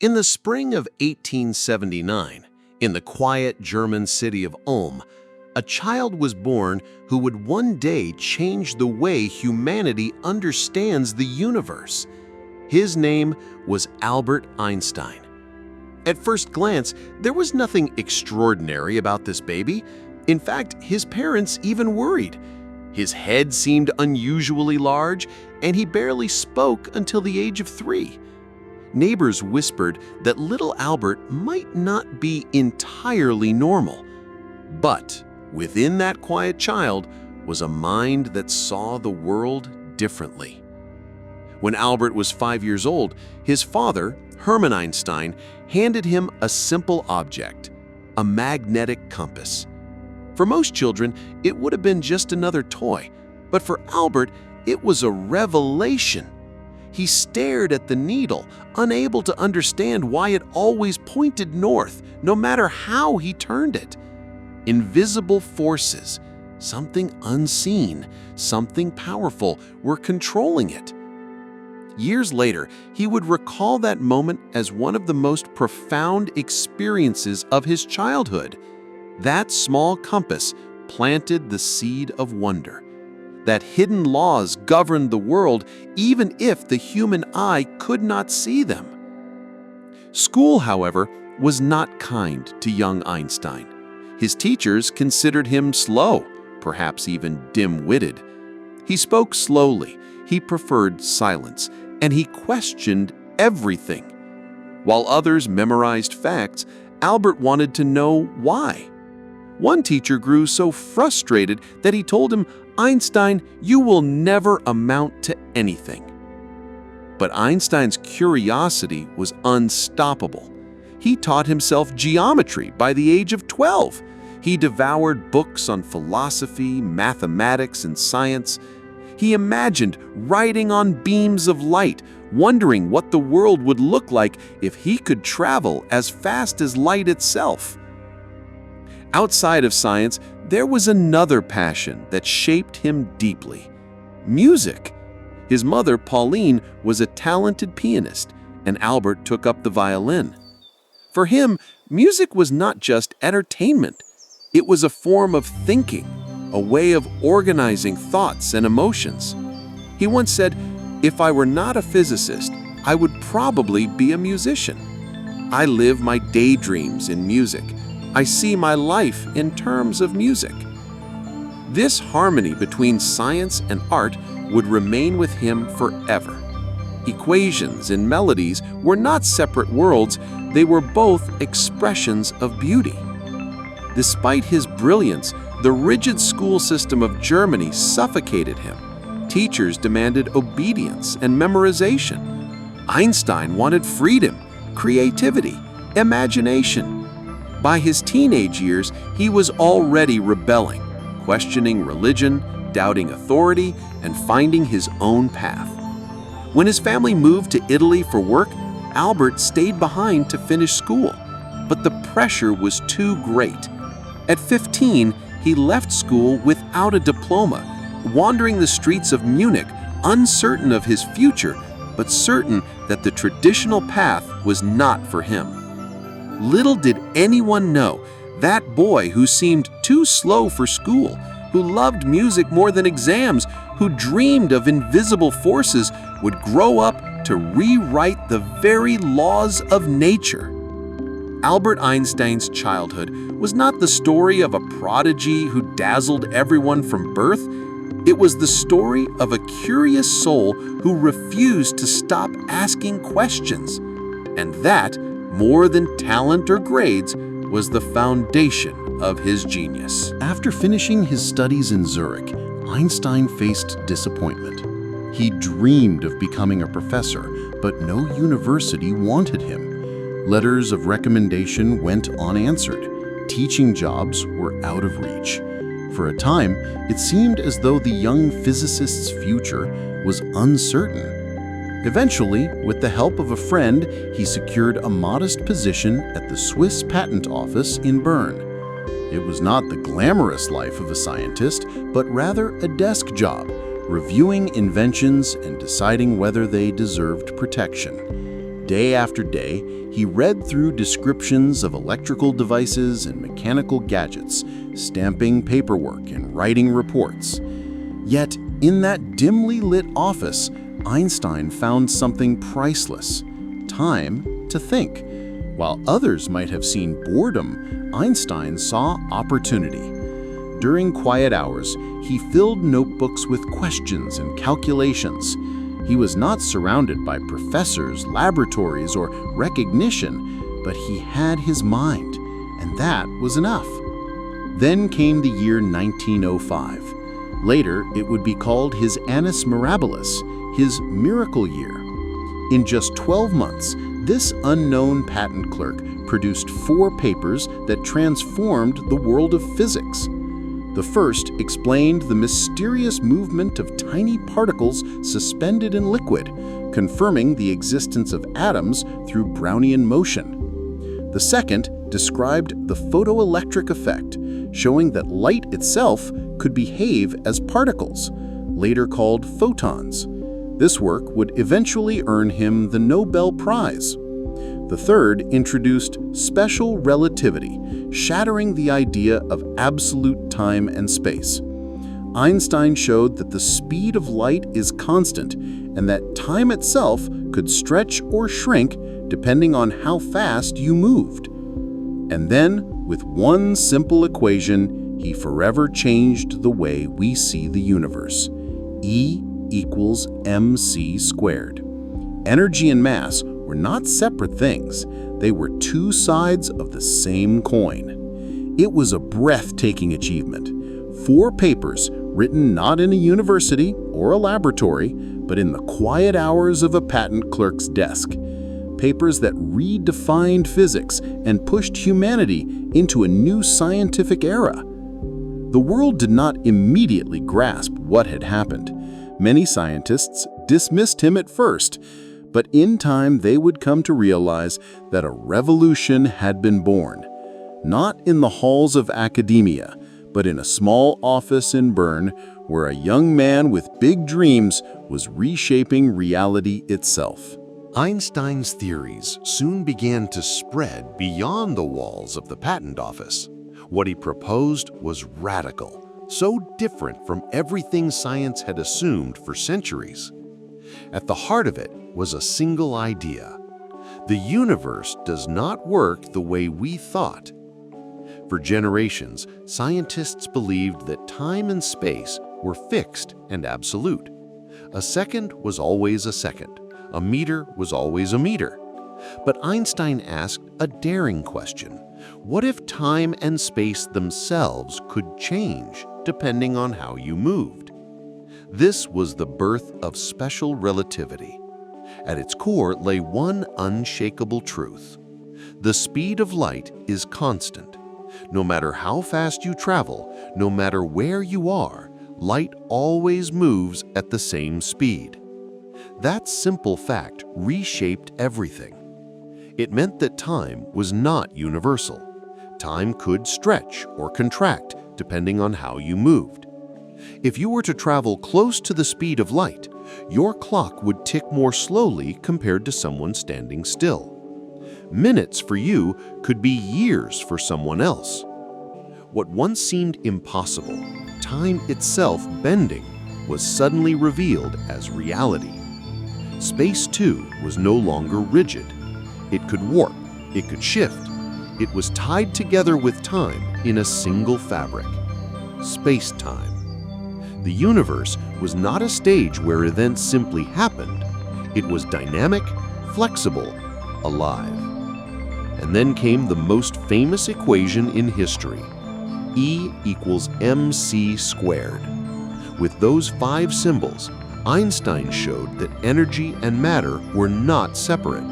In the spring of 1879, in the quiet German city of Ulm, a child was born who would one day change the way humanity understands the universe. His name was Albert Einstein. At first glance, there was nothing extraordinary about this baby. In fact, his parents even worried. His head seemed unusually large, and he barely spoke until the age of 3. Neighbors whispered that little Albert might not be entirely normal. But within that quiet child was a mind that saw the world differently. When Albert was 5 years old, his father, Hermann Einstein, handed him a simple object, a magnetic compass. For most children, it would have been just another toy, but for Albert, it was a revelation. He stared at the needle, unable to understand why it always pointed north, no matter how he turned it. Invisible forces, something unseen, something powerful, were controlling it. Years later, he would recall that moment as one of the most profound experiences of his childhood. That small compass planted the seed of wonder. That hidden laws governed the world even if the human eye could not see them. School, however, was not kind to young Einstein. His teachers considered him slow, perhaps even dim-witted. He spoke slowly, he preferred silence, and he questioned everything. While others memorized facts, Albert wanted to know why. One teacher grew so frustrated that he told him, "Einstein, you will never amount to anything." But Einstein's curiosity was unstoppable. He taught himself geometry by the age of 12. He devoured books on philosophy, mathematics, and science. He imagined riding on beams of light, wondering what the world would look like if he could travel as fast as light itself. Outside of science, there was another passion that shaped him deeply: music. His mother, Pauline, was a talented pianist, and Albert took up the violin. For him, music was not just entertainment. It was a form of thinking, a way of organizing thoughts and emotions. He once said, "If I were not a physicist, I would probably be a musician. I live my daydreams in music. I see my life in terms of music." This harmony between science and art would remain with him forever. Equations and melodies were not separate worlds, they were both expressions of beauty. Despite his brilliance, the rigid school system of Germany suffocated him. Teachers demanded obedience and memorization. Einstein wanted freedom, creativity, imagination. By his teenage years, he was already rebelling, questioning religion, doubting authority, and finding his own path. When his family moved to Italy for work, Albert stayed behind to finish school, but the pressure was too great. At 15, he left school without a diploma, wandering the streets of Munich, uncertain of his future, but certain that the traditional path was not for him. Little did anyone know, that boy who seemed too slow for school, who loved music more than exams, who dreamed of invisible forces, would grow up to rewrite the very laws of nature. Albert Einstein's childhood was not the story of a prodigy who dazzled everyone from birth. It was the story of a curious soul who refused to stop asking questions. And that, more than talent or grades, was the foundation of his genius. After finishing his studies in Zurich, Einstein faced disappointment. He dreamed of becoming a professor, but no university wanted him. Letters of recommendation went unanswered. Teaching jobs were out of reach. For a time, it seemed as though the young physicist's future was uncertain. Eventually, with the help of a friend, he secured a modest position at the Swiss Patent Office in Bern. It was not the glamorous life of a scientist, but rather a desk job, reviewing inventions and deciding whether they deserved protection. Day after day, he read through descriptions of electrical devices and mechanical gadgets, stamping paperwork and writing reports. Yet, in that dimly lit office, Einstein found something priceless: time to think. While others might have seen boredom, Einstein saw opportunity. During quiet hours, he filled notebooks with questions and calculations. He was not surrounded by professors, laboratories, or recognition, but he had his mind, and that was enough. Then came the year 1905. Later, it would be called his annus mirabilis, his miracle year. In just 12 months, this unknown patent clerk produced 4 papers that transformed the world of physics. The first explained the mysterious movement of tiny particles suspended in liquid, confirming the existence of atoms through Brownian motion. The second described the photoelectric effect, showing that light itself could behave as particles, later called photons. This work would eventually earn him the Nobel Prize. The third introduced special relativity, shattering the idea of absolute time and space. Einstein showed that the speed of light is constant and that time itself could stretch or shrink depending on how fast you moved. And then, with one simple equation, he forever changed the way we see the universe. E equals mc squared. Energy and mass were not separate things. They were 2 sides of the same coin. It was a breathtaking achievement. 4 papers written not in a university or a laboratory, but in the quiet hours of a patent clerk's desk. Papers that redefined physics and pushed humanity into a new scientific era. The world did not immediately grasp what had happened. Many scientists dismissed him at first, but in time they would come to realize that a revolution had been born, not in the halls of academia, but in a small office in Bern where a young man with big dreams was reshaping reality itself. Einstein's theories soon began to spread beyond the walls of the patent office. What he proposed was radical, so different from everything science had assumed for centuries. At the heart of it was a single idea: the universe does not work the way we thought. For generations, scientists believed that time and space were fixed and absolute. A second was always a second. A meter was always a meter. But Einstein asked a daring question: what if time and space themselves could change depending on how you moved? This was the birth of special relativity. At its core lay one unshakable truth: the speed of light is constant. No matter how fast you travel, no matter where you are, light always moves at the same speed. That simple fact reshaped everything. It meant that time was not universal. Time could stretch or contract depending on how you moved. If you were to travel close to the speed of light, your clock would tick more slowly compared to someone standing still. Minutes for you could be years for someone else. What once seemed impossible, time itself bending, was suddenly revealed as reality. Space, too, was no longer rigid. It could warp, it could shift. It was tied together with time in a single fabric: space-time. The universe was not a stage where events simply happened. It was dynamic, flexible, alive. And then came the most famous equation in history: E equals mc squared. With those 5 symbols, Einstein showed that energy and matter were not separate.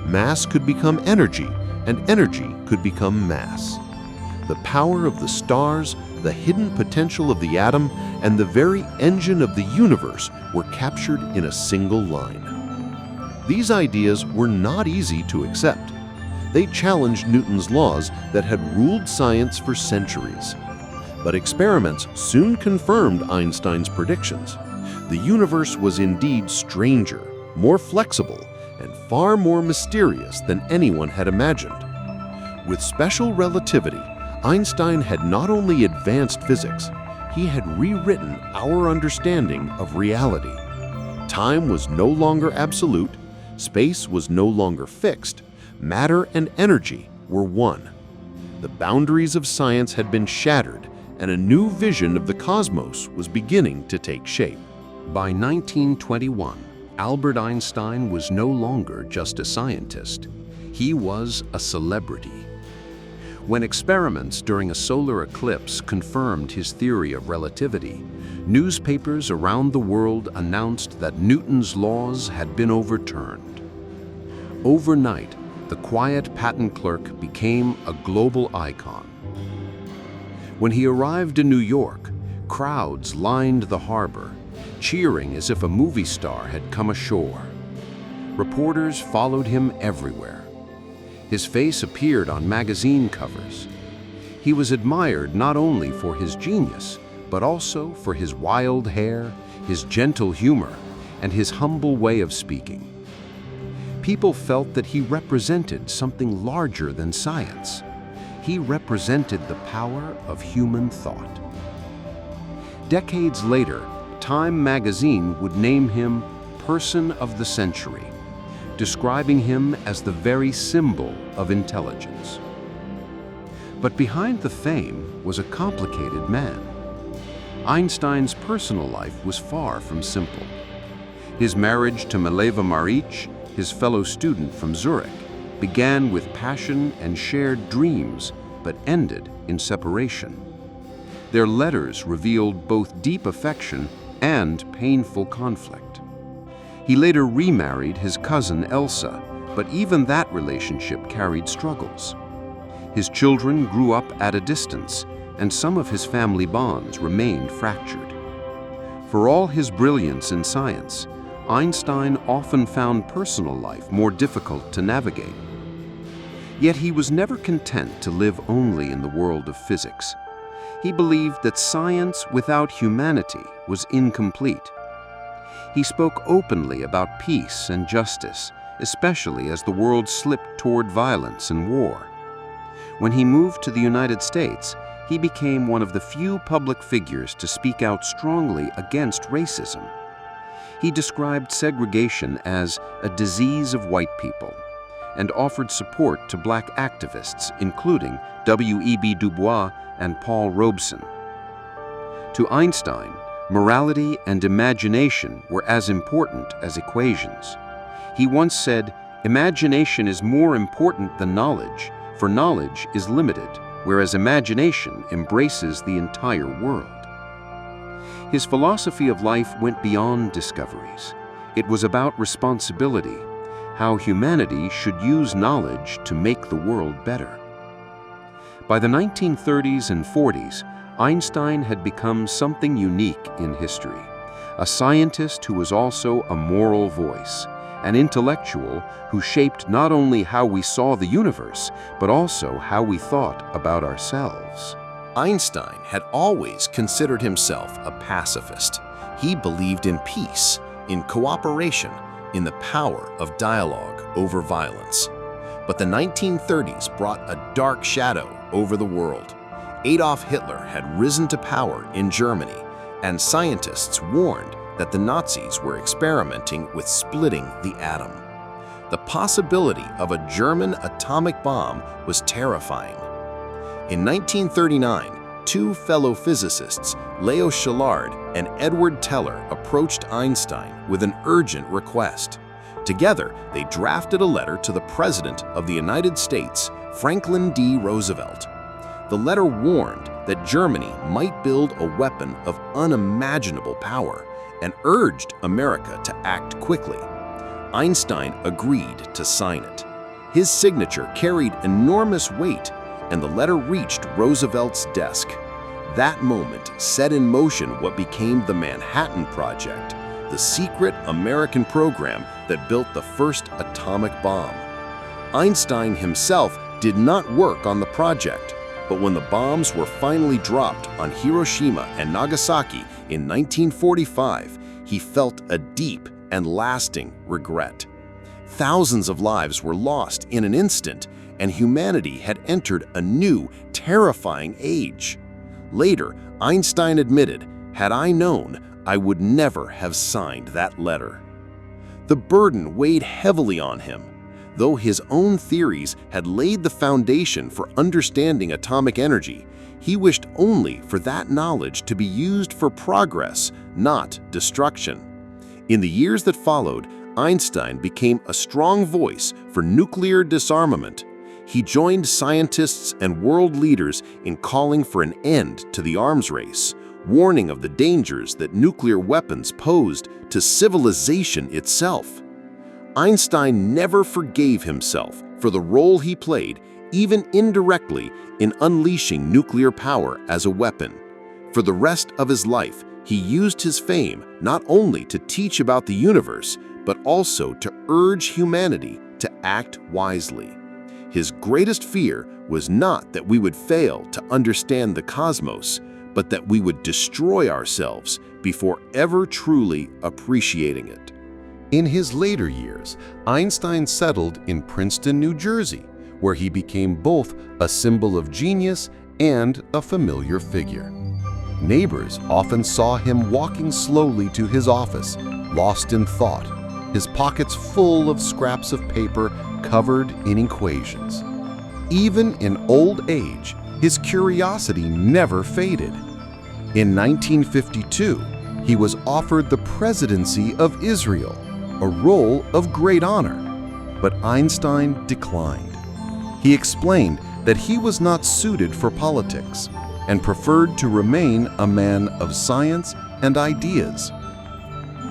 Mass could become energy, and energy could become mass. The power of the stars, the hidden potential of the atom, and the very engine of the universe were captured in a single line. These ideas were not easy to accept. They challenged Newton's laws that had ruled science for centuries. But experiments soon confirmed Einstein's predictions. The universe was indeed stranger, more flexible, and far more mysterious than anyone had imagined. With special relativity, Einstein had not only advanced physics, he had rewritten our understanding of reality. Time was no longer absolute, space was no longer fixed, matter and energy were one. The boundaries of science had been shattered, and a new vision of the cosmos was beginning to take shape. By 1921, Albert Einstein was no longer just a scientist. He was a celebrity. When experiments during a solar eclipse confirmed his theory of relativity, newspapers around the world announced that Newton's laws had been overturned. Overnight, the quiet patent clerk became a global icon. When he arrived in New York, crowds lined the harbor, cheering as if a movie star had come ashore. Reporters followed him everywhere. His face appeared on magazine covers. He was admired not only for his genius, but also for his wild hair, his gentle humor, and his humble way of speaking. People felt that he represented something larger than science. He represented the power of human thought. Decades later, Time magazine would name him Person of the Century, describing him as the very symbol of intelligence. But behind the fame was a complicated man. Einstein's personal life was far from simple. His marriage to Mileva Maric, his fellow student from Zurich, began with passion and shared dreams, but ended in separation. Their letters revealed both deep affection and painful conflict. He later remarried his cousin Elsa, but even that relationship carried struggles. His children grew up at a distance, and some of his family bonds remained fractured. For all his brilliance in science, Einstein often found personal life more difficult to navigate. Yet he was never content to live only in the world of physics. He believed that science without humanity was incomplete. He spoke openly about peace and justice, especially as the world slipped toward violence and war. When he moved to the United States, he became one of the few public figures to speak out strongly against racism. He described segregation as a disease of white people and offered support to black activists, including W.E.B. Du Bois and Paul Robeson. To Einstein, morality and imagination were as important as equations. He once said, "Imagination is more important than knowledge, for knowledge is limited, whereas imagination embraces the entire world." His philosophy of life went beyond discoveries. It was about responsibility, how humanity should use knowledge to make the world better. By the 1930s and 40s, Einstein had become something unique in history, a scientist who was also a moral voice, an intellectual who shaped not only how we saw the universe, but also how we thought about ourselves. Einstein had always considered himself a pacifist. He believed in peace, in cooperation, in the power of dialogue over violence. But the 1930s brought a dark shadow over the world. Adolf Hitler had risen to power in Germany, and scientists warned that the Nazis were experimenting with splitting the atom. The possibility of a German atomic bomb was terrifying. In 1939, two fellow physicists, Leo Szilard and Edward Teller, approached Einstein with an urgent request. Together, they drafted a letter to the President of the United States, Franklin D. Roosevelt. The letter warned that Germany might build a weapon of unimaginable power and urged America to act quickly. Einstein agreed to sign it. His signature carried enormous weight, and the letter reached Roosevelt's desk. That moment set in motion what became the Manhattan Project, the secret American program that built the first atomic bomb. Einstein himself did not work on the project, but when the bombs were finally dropped on Hiroshima and Nagasaki in 1945, he felt a deep and lasting regret. Thousands of lives were lost in an instant, and humanity had entered a new, terrifying age. Later, Einstein admitted, "Had I known, I would never have signed that letter." The burden weighed heavily on him. Though his own theories had laid the foundation for understanding atomic energy, he wished only for that knowledge to be used for progress, not destruction. In the years that followed, Einstein became a strong voice for nuclear disarmament. He joined scientists and world leaders in calling for an end to the arms race, warning of the dangers that nuclear weapons posed to civilization itself. Einstein never forgave himself for the role he played, even indirectly, in unleashing nuclear power as a weapon. For the rest of his life, he used his fame not only to teach about the universe, but also to urge humanity to act wisely. His greatest fear was not that we would fail to understand the cosmos, but that we would destroy ourselves before ever truly appreciating it. In his later years, Einstein settled in Princeton, New Jersey, where he became both a symbol of genius and a familiar figure. Neighbors often saw him walking slowly to his office, lost in thought, his pockets full of scraps of paper covered in equations. Even in old age, his curiosity never faded. In 1952, he was offered the presidency of Israel, a role of great honor, but Einstein declined. He explained that he was not suited for politics and preferred to remain a man of science and ideas.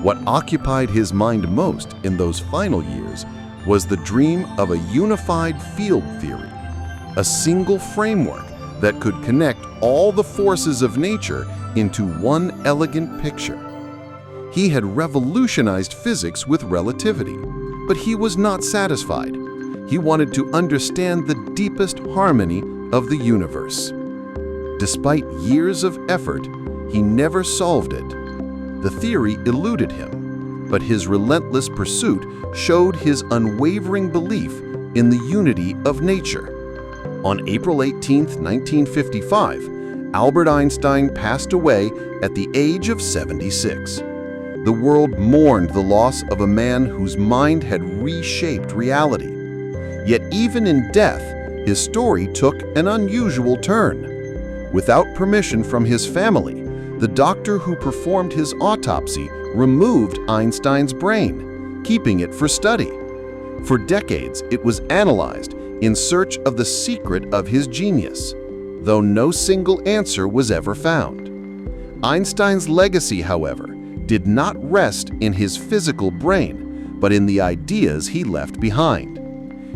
What occupied his mind most in those final years was the dream of a unified field theory, a single framework that could connect all the forces of nature into one elegant picture. He had revolutionized physics with relativity, but he was not satisfied. He wanted to understand the deepest harmony of the universe. Despite years of effort, he never solved it. The theory eluded him, but his relentless pursuit showed his unwavering belief in the unity of nature. On April 18, 1955, Albert Einstein passed away at the age of 76. The world mourned the loss of a man whose mind had reshaped reality. Yet even in death, his story took an unusual turn. Without permission from his family, the doctor who performed his autopsy removed Einstein's brain, keeping it for study. For decades, it was analyzed in search of the secret of his genius, though no single answer was ever found. Einstein's legacy, however, did not rest in his physical brain, but in the ideas he left behind.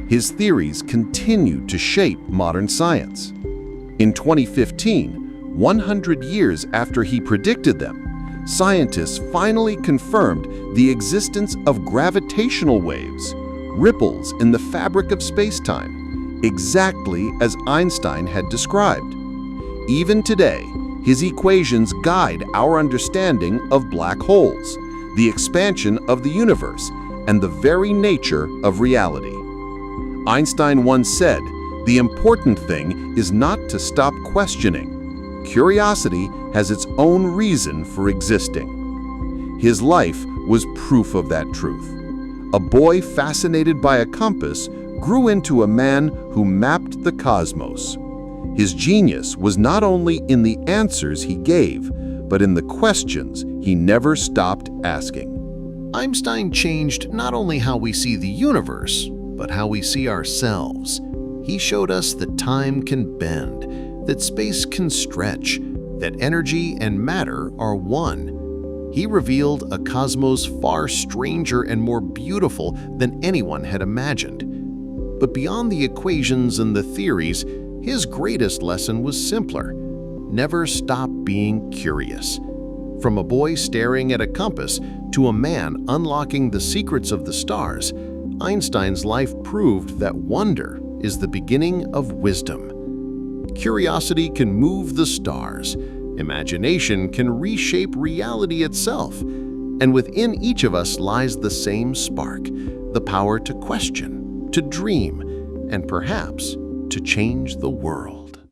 His theories continued to shape modern science. In 2015, 100 years after he predicted them, scientists finally confirmed the existence of gravitational waves, ripples in the fabric of space-time, exactly as Einstein had described. Even today, his equations guide our understanding of black holes, the expansion of the universe, and the very nature of reality. Einstein once said, "The important thing is not to stop questioning. Curiosity has its own reason for existing." His life was proof of that truth. A boy fascinated by a compass grew into a man who mapped the cosmos. His genius was not only in the answers he gave, but in the questions he never stopped asking. Einstein changed not only how we see the universe, but how we see ourselves. He showed us that time can bend, that space can stretch, that energy and matter are one. He revealed a cosmos far stranger and more beautiful than anyone had imagined. But beyond the equations and the theories, his greatest lesson was simpler. Never stop being curious. From a boy staring at a compass to a man unlocking the secrets of the stars, Einstein's life proved that wonder is the beginning of wisdom. Curiosity can move the stars. Imagination can reshape reality itself. And within each of us lies the same spark, the power to question, to dream, and perhaps to change the world.